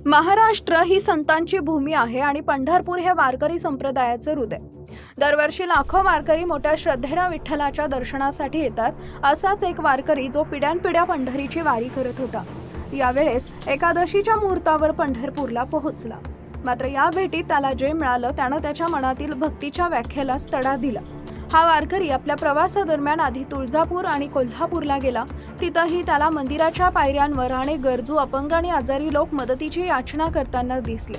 महाराष्ट्र ही संतांची भूमी आहे आणि पंढरपूर हे वारकरी संप्रदायाचे हृदय. दरवर्षी लाखो वारकरी मोठ्या श्रद्धेने विठ्ठलाच्या दर्शनासाठी येतात. असाच एक वारकरी जो पिढ्यानपिढ्या पंढरीची वारी करत होता. यावेळेस एकादशीच्या मुहूर्तावर पंढरपूरला पोहोचला. मात्र या भेटीत त्याला जे मिळालं त्यानं त्याच्या मनातील भक्तीच्या व्याख्येलाच तडा दिला. हा वारकरी आपल्या प्रवासादरम्यान आधी तुळजापूर आणि कोल्हापूरला गेला. तिथंही त्याला मंदिराच्या पायऱ्यांवर अनेक गरजू, अपंग आणि आजारी लोक मदतीची याचना करताना दिसले.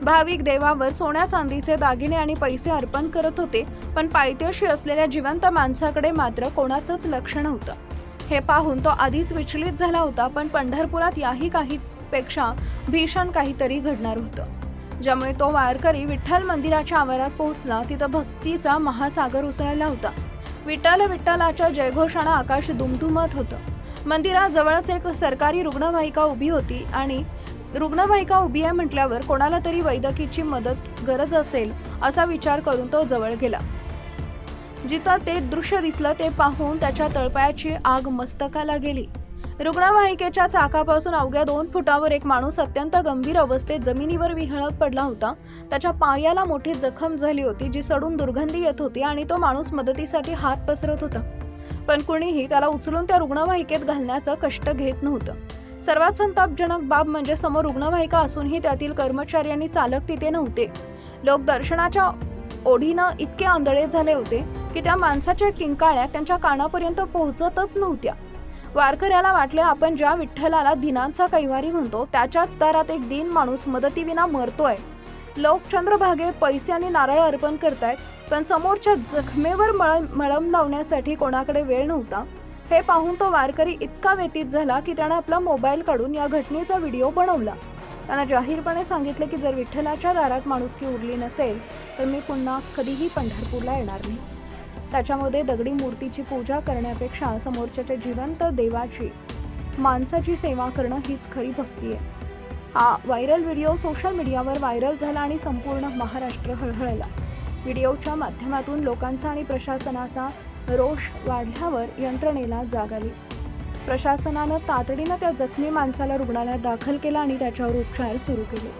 भाविक देवावर सोन्या चांदीचे दागिने आणि पैसे अर्पण करत होते, पण पायथ्याशी असलेल्या जिवंत माणसाकडे मात्र कोणाचंच लक्ष नव्हतं. हे पाहून तो आधीच विचलित झाला होता, पण पंढरपुरात याही काहीपेक्षा भीषण काहीतरी घडणार होतं, ज्यामुळे तो वारकरी विठ्ठल मंदिराच्या आवारात पोहोचला. तिथं भक्तीचा महासागर उसळला होता. विठ्ठल विठ्ठलाच्या जयघोषानं आकाश दुमदुमत होतं. मंदिराजवळच एक सरकारी रुग्णवाहिका उभी होती आणि रुग्णवाहिका उभी आहे म्हटल्यावर कोणाला तरी वैद्यकीची मदत गरज असेल असा विचार करून तो जवळ गेला. जिथं ते दृश्य दिसलं ते पाहून त्याच्या तळपायाची आग मस्तकाला गेली. रुग्णवाहिकेच्या चाकापासून अवघ्या 2 फुटावर एक माणूस अत्यंत गंभीर अवस्थेत जमिनीवर विहळत पडला होता. त्याच्या पायाला मोठी जखम झाली होती, जी सडून दुर्गंधी येत होती आणि तो माणूस मदतीसाठी हात पसरत होता, पण कुणीही त्याला उचलून त्या रुग्णवाहिकेत घालण्याचं कष्ट घेत नव्हतं. सर्वात संतापजनक बाब म्हणजे समोर रुग्णवाहिका असूनही त्यातील कर्मचारी आणि चालक तिथे नव्हते. लोक दर्शनाच्या ओढीनं इतके आंधळे झाले होते की त्या माणसाच्या किंकाळ्या त्यांच्या कानापर्यंत पोहोचतच नव्हत्या. वारकऱ्याला वाटले, आपण ज्या विठ्ठलाला दिनांचा कैवारी म्हणतो त्याच्याच दारात एक दीन माणूस मदतीविना मरतोय. लोक चंद्रभागेत पैसे आणि नारळ अर्पण करतायत, पण समोरच्या जखमेवर मळम लावण्यासाठी कोणाकडे वेळ नव्हता. हे पाहून तो वारकरी इतका व्यथित झाला की त्याने आपला मोबाईल काढून या घटनेचा व्हिडिओ बनवला. त्याने जाहीरपणे सांगितले की जर विठ्ठलाच्या दारात माणुसकी उरली नसेल तर मी पुन्हा कधीही पंढरपूरला येणार नाही. त्याच्यामध्ये दगडी मूर्तीची पूजा करण्यापेक्षा समोरच्या जिवंत देवाची, माणसाची सेवा करणं हीच खरी भक्ती आहे. हा व्हायरल व्हिडिओ सोशल मीडियावर व्हायरल झाला आणि संपूर्ण महाराष्ट्र हळहळला. व्हिडिओच्या माध्यमातून लोकांचा आणि प्रशासनाचा रोष वाढल्यावर यंत्रणेला जाग आली. प्रशासनानं तातडीनं त्या जखमी माणसाला रुग्णालयात दाखल केलं आणि त्याच्यावर उपचार सुरू केले.